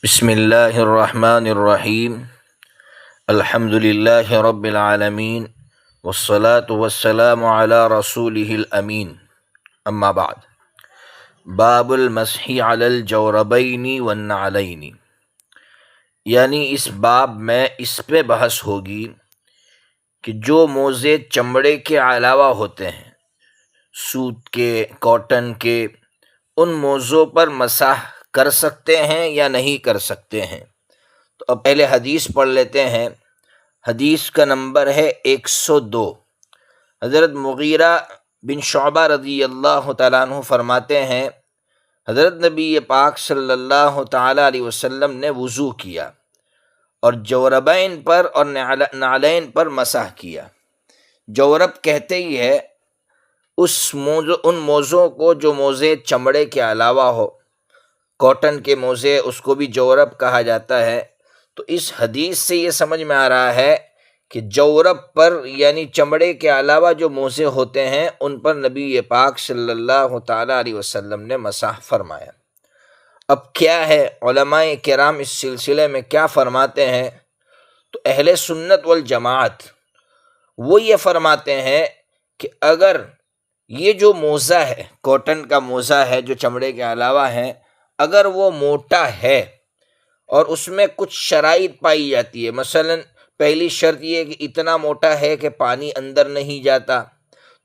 بسم اللہ الرحمن الرحیم الحمد للہ رب العالمین والصلاة والسلام علی رسولہ الامین اما بعد باب المسح علی الجوربین والنعلین، یعنی اس باب میں اس پہ بحث ہوگی کہ جو موزے چمڑے کے علاوہ ہوتے ہیں، سوت کے، کاٹن کے، ان موزوں پر مسح کر سکتے ہیں یا نہیں کر سکتے ہیں۔ تو اب پہلے حدیث پڑھ لیتے ہیں۔ حدیث کا نمبر ہے 102۔ حضرت مغیرہ بن شعبہ رضی اللہ تعالیٰ عنہ فرماتے ہیں، حضرت نبی پاک صلی اللہ تعالیٰ علیہ وسلم نے وضو کیا اور جوربین پر اور نعلین پر مسح کیا۔ جورب کہتے ہی ہے ان موزوں کو جو موزے چمڑے کے علاوہ ہو، کاٹن کے موزے، اس کو بھی جورب کہا جاتا ہے۔ تو اس حدیث سے یہ سمجھ میں آ رہا ہے کہ جورب پر یعنی چمڑے کے علاوہ جو موزے ہوتے ہیں ان پر نبی پاک صلی اللہ تعالیٰ علیہ وسلم نے مسح فرمایا۔ اب کیا ہے، علماء کرام اس سلسلے میں کیا فرماتے ہیں؟ تو اہل سنت والجماعت وہ یہ فرماتے ہیں کہ اگر یہ جو موزہ ہے، کاٹن کا موزہ ہے جو چمڑے کے علاوہ ہے، اگر وہ موٹا ہے اور اس میں کچھ شرائط پائی جاتی ہے، مثلا پہلی شرط یہ ہے کہ اتنا موٹا ہے کہ پانی اندر نہیں جاتا،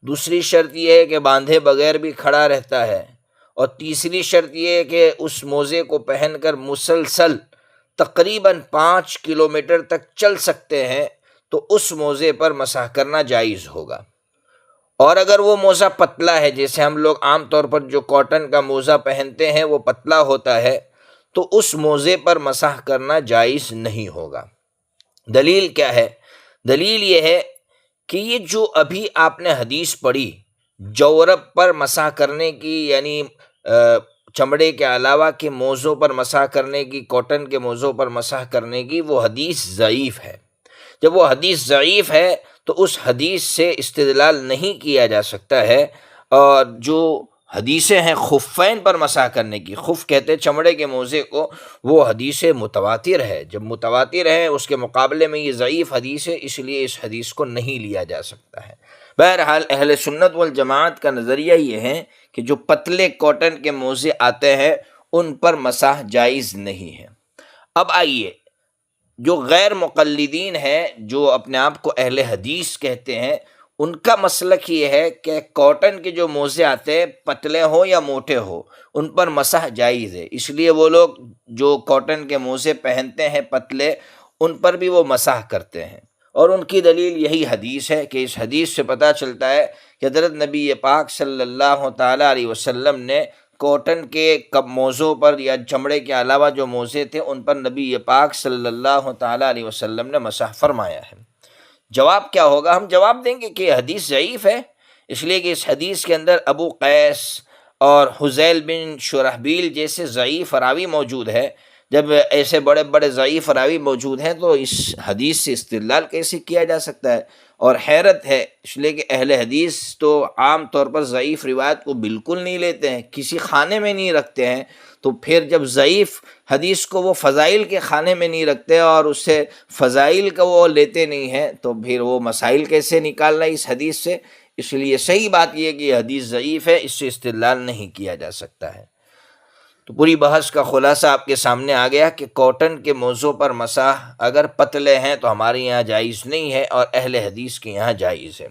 دوسری شرط یہ ہے کہ باندھے بغیر بھی کھڑا رہتا ہے، اور تیسری شرط یہ ہے کہ اس موزے کو پہن کر مسلسل تقریباً 5 کلومیٹر تک چل سکتے ہیں، تو اس موزے پر مسح کرنا جائز ہوگا۔ اور اگر وہ موزہ پتلا ہے، جیسے ہم لوگ عام طور پر جو کاٹن کا موزہ پہنتے ہیں وہ پتلا ہوتا ہے، تو اس موزے پر مسح کرنا جائز نہیں ہوگا۔ دلیل کیا ہے؟ دلیل یہ ہے کہ یہ جو ابھی آپ نے حدیث پڑھی جورب پر مسح کرنے کی، یعنی چمڑے کے علاوہ کے موزوں پر مسح کرنے کی، کاٹن کے موزوں پر مسح کرنے کی، وہ حدیث ضعیف ہے۔ جب وہ حدیث ضعیف ہے تو اس حدیث سے استدلال نہیں کیا جا سکتا ہے۔ اور جو حدیثیں ہیں خفین پر مسح کرنے کی، خف کہتے ہیں چمڑے کے موزے کو، وہ حدیث متواتر ہے۔ جب متواتر ہے اس کے مقابلے میں یہ ضعیف حدیث ہے، اس لیے اس حدیث کو نہیں لیا جا سکتا ہے۔ بہرحال اہل سنت والجماعت کا نظریہ یہ ہے کہ جو پتلے کاٹن کے موزے آتے ہیں ان پر مسح جائز نہیں ہے۔ اب آئیے، جو غیر مقلدین ہیں، جو اپنے آپ کو اہل حدیث کہتے ہیں، ان کا مسلک یہ ہے کہ کاٹن کے جو موزے آتے ہیں، پتلے ہو یا موٹے ہو، ان پر مسح جائز ہے۔ اس لیے وہ لوگ جو کاٹن کے موزے پہنتے ہیں پتلے، ان پر بھی وہ مسح کرتے ہیں، اور ان کی دلیل یہی حدیث ہے کہ اس حدیث سے پتہ چلتا ہے کہ حضرت نبی پاک صلی اللہ تعالیٰ علیہ وسلم نے کاٹن کے موزوں پر یا چمڑے کے علاوہ جو موزے تھے ان پر نبی پاک صلی اللہ تعالیٰ علیہ وسلم نے مسح فرمایا ہے۔ جواب کیا ہوگا؟ ہم جواب دیں گے کہ یہ حدیث ضعیف ہے، اس لیے کہ اس حدیث کے اندر ابو قیس اور حذیل بن شرحبیل جیسے ضعیف راوی موجود ہے۔ جب ایسے بڑے بڑے ضعیف راوی موجود ہیں تو اس حدیث سے استدلال کیسے کیا جا سکتا ہے؟ اور حیرت ہے، اس لیے کہ اہل حدیث تو عام طور پر ضعیف روایت کو بالکل نہیں لیتے ہیں، کسی خانے میں نہیں رکھتے ہیں، تو پھر جب ضعیف حدیث کو وہ فضائل کے خانے میں نہیں رکھتے اور اس سے فضائل کا وہ لیتے نہیں ہیں، تو پھر وہ مسائل کیسے نکالنا اس حدیث سے؟ اس لیے صحیح بات یہ ہے کہ یہ حدیث ضعیف ہے، اس سے استدلال نہیں کیا جا سکتا ہے۔ تو پوری بحث کا خلاصہ آپ کے سامنے آ گیا کہ کاٹن کے موزوں پر مسح اگر پتلے ہیں تو ہمارے یہاں جائز نہیں ہے، اور اہل حدیث کے یہاں جائز ہے۔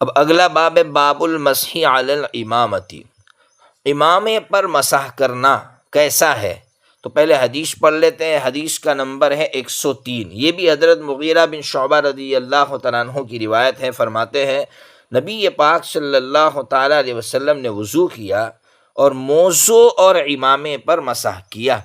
اب اگلا باب ہے باب المسح علی الامامتی، امامے پر مسح کرنا کیسا ہے؟ تو پہلے حدیث پڑھ لیتے ہیں۔ حدیث کا نمبر ہے 103۔ یہ بھی حضرت مغیرہ بن شعبہ رضی اللہ تعالیٰ عنہ کی روایت ہے۔ فرماتے ہیں نبی پاک صلی اللہ تعالیٰ علیہ وسلم نے وضو کیا اور موزوں اور امامے پر مسح کیا۔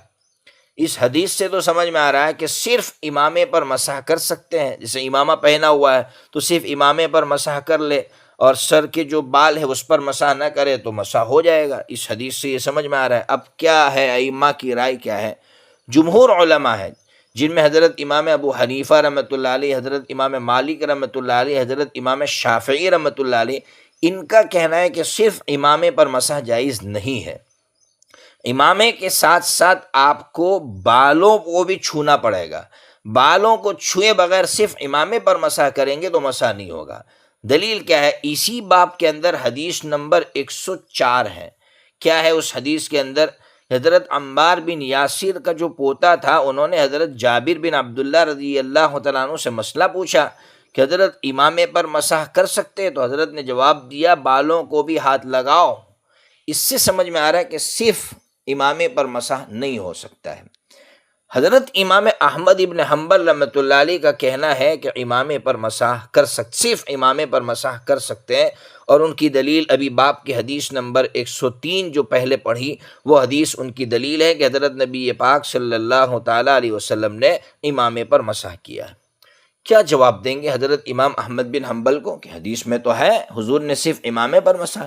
اس حدیث سے تو سمجھ میں آ رہا ہے کہ صرف امامے پر مسح کر سکتے ہیں، جیسے امامہ پہنا ہوا ہے تو صرف امامے پر مسح کر لے، اور سر کے جو بال ہے اس پر مسح نہ کرے تو مسح ہو جائے گا۔ اس حدیث سے یہ سمجھ میں آ رہا ہے۔ اب کیا ہے، ائمہ کی رائے کیا ہے؟ جمہور علماء ہے، جن میں حضرت امام ابو حنیفہ رحمۃ اللہ علیہ، حضرت امام مالک رحمۃ اللہ علیہ، حضرت امام شافعی رحمۃ اللہ علیہ، ان کا کہنا ہے کہ صرف امامے پر مسح جائز نہیں ہے۔ امامے کے ساتھ ساتھ آپ کو بالوں کو بھی چھونا پڑے گا، بالوں کو چھوئے بغیر صرف امامے پر مسح کریں گے تو مسح نہیں ہوگا۔ دلیل کیا ہے؟ اسی باب کے اندر حدیث نمبر 104 ہے۔ کیا ہے اس حدیث کے اندر؟ حضرت عمار بن یاسر کا جو پوتا تھا، انہوں نے حضرت جابر بن عبداللہ رضی اللہ تعالیٰ عنہ سے مسئلہ پوچھا کہ حضرت امامے پر مسح کر سکتے؟ تو حضرت نے جواب دیا بالوں کو بھی ہاتھ لگاؤ۔ اس سے سمجھ میں آ رہا ہے کہ صرف امامے پر مسح نہیں ہو سکتا ہے۔ حضرت امام احمد ابن حنبل رحمۃ اللہ علیہ کا کہنا ہے کہ امامے پر مسح کر سکتے، صرف امامے پر مسح کر سکتے ہیں، اور ان کی دلیل ابھی باب کی حدیث نمبر 103 جو پہلے پڑھی، وہ حدیث ان کی دلیل ہے کہ حضرت نبی پاک صلی اللہ تعالیٰ علیہ وسلم نے امامے پر مسح کیا ہے۔ کیا جواب دیں گے حضرت امام احمد بن حنبل کو کہ حدیث میں تو ہے حضور نے صرف امامے پر مسح؟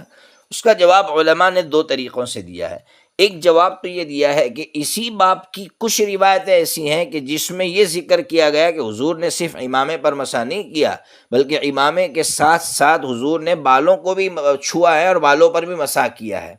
اس کا جواب علماء نے دو طریقوں سے دیا ہے۔ ایک جواب تو یہ دیا ہے کہ اسی باب کی کچھ روایتیں ایسی ہیں کہ جس میں یہ ذکر کیا گیا کہ حضور نے صرف امامے پر مسح نہیں کیا، بلکہ امامے کے ساتھ ساتھ حضور نے بالوں کو بھی چھوا ہے اور بالوں پر بھی مسح کیا ہے۔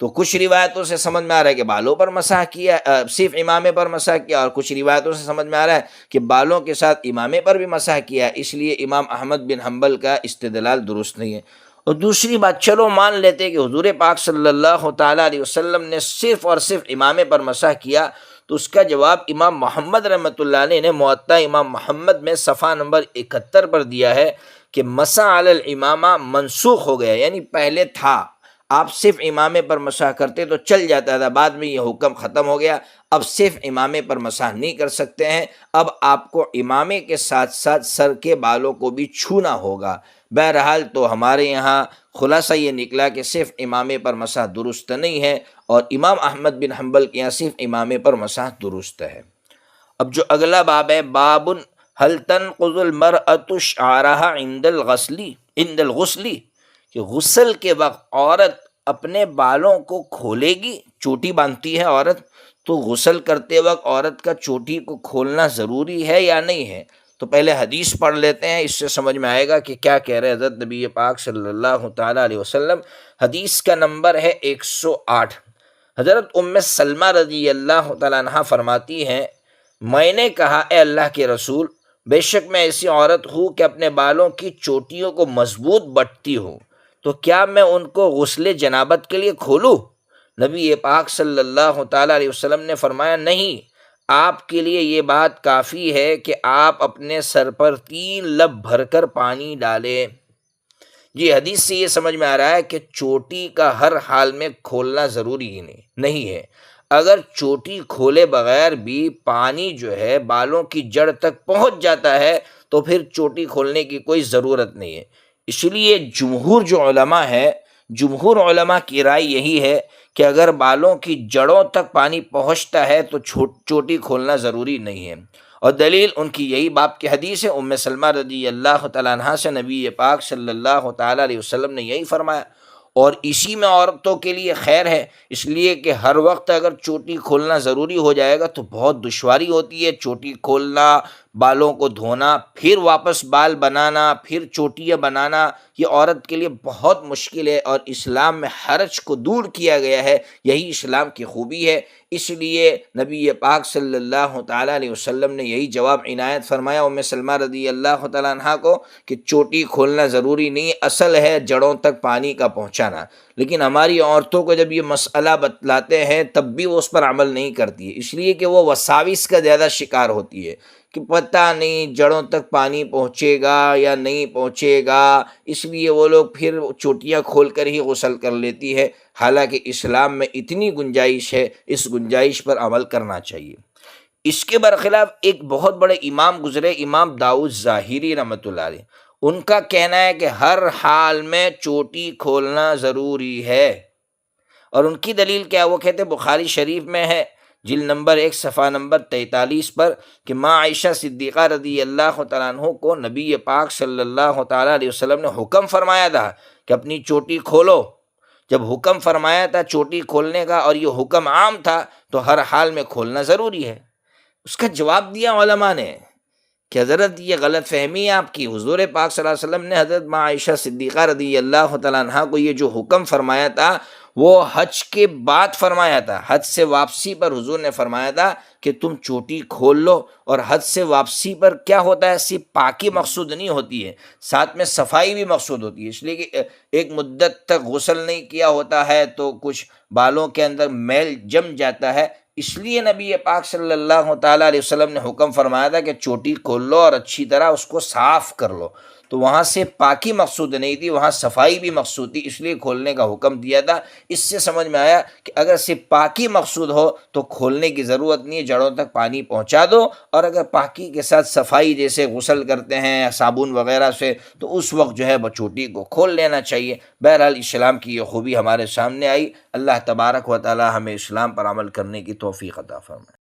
تو کچھ روایتوں سے سمجھ میں آ رہا ہے کہ بالوں پر مسح کیا، صرف امامے پر مسح کیا، اور کچھ روایتوں سے سمجھ میں آ رہا ہے کہ بالوں کے ساتھ امامے پر بھی مسح کیا، اس لیے امام احمد بن حنبل کا استدلال درست نہیں ہے۔ اور دوسری بات، چلو مان لیتے کہ حضور پاک صلی اللہ تعالیٰ علیہ وسلم نے صرف اور صرف امامے پر مسح کیا، تو اس کا جواب امام محمد رحمۃ اللہ علیہ نے موطا امام محمد میں صفحہ نمبر 71 پر دیا ہے کہ مسح علی الامامہ منسوخ ہو گیا، یعنی پہلے تھا، آپ صرف امامے پر مسح کرتے تو چل جاتا تھا، بعد میں یہ حکم ختم ہو گیا، اب صرف امامے پر مسح نہیں کر سکتے ہیں، اب آپ کو امامے کے ساتھ ساتھ سر کے بالوں کو بھی چھونا ہوگا۔ بہرحال تو ہمارے یہاں خلاصہ یہ نکلا کہ صرف امامے پر مسح درست نہیں ہے، اور امام احمد بن حنبل کے یہاں صرف امامے پر مسح درست ہے۔ اب جو اگلا باب ہے، باب هل تنقض المرأة شعرها عند الغسل، کہ غسل کے وقت عورت اپنے بالوں کو کھولے گی، چوٹی باندھتی ہے عورت، تو غسل کرتے وقت عورت کا چوٹی کو کھولنا ضروری ہے یا نہیں ہے؟ تو پہلے حدیث پڑھ لیتے ہیں، اس سے سمجھ میں آئے گا کہ کیا کہہ رہے حضرت نبی پاک صلی اللہ تعالیٰ علیہ وسلم۔ حدیث کا نمبر ہے 108۔ حضرت ام سلمہ رضی اللہ تعالیٰ عنہ فرماتی ہیں، میں نے کہا اے اللہ کے رسول، بے شک میں ایسی عورت ہوں کہ اپنے بالوں کی چوٹیوں کو مضبوط بٹتی ہوں، تو کیا میں ان کو غسل جنابت کے لیے کھولوں؟ نبی پاک صلی اللہ تعالیٰ علیہ وسلم نے فرمایا، نہیں، آپ کے لیے یہ بات کافی ہے کہ آپ اپنے سر پر 3 لب بھر کر پانی ڈالیں۔ یہ حدیث سے یہ سمجھ میں آ رہا ہے کہ چوٹی کا ہر حال میں کھولنا ضروری ہی نہیں ہے۔ اگر چوٹی کھولے بغیر بھی پانی جو ہے بالوں کی جڑ تک پہنچ جاتا ہے تو پھر چوٹی کھولنے کی کوئی ضرورت نہیں ہے۔ اس لیے جمہور علماء کی رائے یہی ہے کہ اگر بالوں کی جڑوں تک پانی پہنچتا ہے تو چوٹی کھولنا ضروری نہیں ہے، اور دلیل ان کی یہی باب کی حدیث ہے۔ ام سلمہ رضی اللہ تعالیٰ عنہ سے نبی پاک صلی اللہ تعالیٰ علیہ وسلم نے یہی فرمایا، اور اسی میں عورتوں کے لیے خیر ہے، اس لیے کہ ہر وقت اگر چوٹی کھولنا ضروری ہو جائے گا تو بہت دشواری ہوتی ہے، چوٹی کھولنا، بالوں کو دھونا، پھر واپس بال بنانا، پھر چوٹیاں بنانا، یہ عورت کے لیے بہت مشکل ہے، اور اسلام میں حرج کو دور کیا گیا ہے، یہی اسلام کی خوبی ہے۔ اس لیے نبی پاک صلی اللہ تعالیٰ علیہ وسلم نے یہی جواب عنایت فرمایا ام سلمہ رضی اللہ تعالیٰ عنہ کو کہ چوٹی کھولنا ضروری نہیں، اصل ہے جڑوں تک پانی کا پہنچانا۔ لیکن ہماری عورتوں کو جب یہ مسئلہ بتلاتے ہیں تب بھی وہ اس پر عمل نہیں کرتی ہے، اس لیے کہ وہ وساوس کا زیادہ شکار ہوتی ہے کہ پتہ نہیں جڑوں تک پانی پہنچے گا یا نہیں پہنچے گا، اس لیے وہ لوگ پھر چوٹیاں کھول کر ہی غسل کر لیتی ہے، حالانکہ اسلام میں اتنی گنجائش ہے، اس گنجائش پر عمل کرنا چاہیے۔ اس کے برخلاف ایک بہت بڑے امام گزرے، امام داؤد ظاہری رحمۃ اللہ علیہ، ان کا کہنا ہے کہ ہر حال میں چوٹی کھولنا ضروری ہے، اور ان کی دلیل کیا؟ وہ کہتے بخاری شریف میں ہے، جلد نمبر 1 صفحہ نمبر 43 پر، کہ ماں عائشہ صدیقہ رضی اللہ تعالیٰ عنہ کو نبی پاک صلی اللہ تعالیٰ علیہ وسلم نے حکم فرمایا تھا کہ اپنی چوٹی کھولو۔ جب حکم فرمایا تھا چوٹی کھولنے کا اور یہ حکم عام تھا تو ہر حال میں کھولنا ضروری ہے۔ اس کا جواب دیا علماء نے کہ حضرت یہ غلط فہمی ہے آپ کی، حضور پاک صلی اللہ علیہ وسلم نے حضرت ماں عائشہ صدیقہ رضی اللہ تعالیٰ عنہ کو یہ جو حکم فرمایا تھا وہ حج کے بعد فرمایا تھا، حج سے واپسی پر حضور نے فرمایا تھا کہ تم چوٹی کھول لو. اور حج سے واپسی پر کیا ہوتا ہے، صرف پاکی مقصود نہیں ہوتی ہے، ساتھ میں صفائی بھی مقصود ہوتی ہے. اس لیے کہ ایک مدت تک غسل نہیں کیا ہوتا ہے تو کچھ بالوں کے اندر میل جم جاتا ہے. اس لیے نبی پاک صلی اللہ تعالیٰ علیہ وسلم نے حکم فرمایا تھا کہ چوٹی کھول لو اور اچھی طرح اس کو صاف کر لو. تو وہاں سے پاکی مقصود نہیں تھی، وہاں صفائی بھی مقصود تھی، اس لیے کھولنے کا حکم دیا تھا. اس سے سمجھ میں آیا کہ اگر صرف پاکی مقصود ہو تو کھولنے کی ضرورت نہیں ہے، جڑوں تک پانی پہنچا دو. اور اگر پاکی کے ساتھ صفائی جیسے غسل کرتے ہیں صابن وغیرہ سے تو اس وقت جو ہے وہ چوٹی کو کھول لینا چاہیے. بہرحال اسلام کی یہ خوبی ہمارے سامنے آئی. اللہ تبارک و تعالی ہمیں اسلام پر عمل کرنے کی توفیق عطا فرمائے.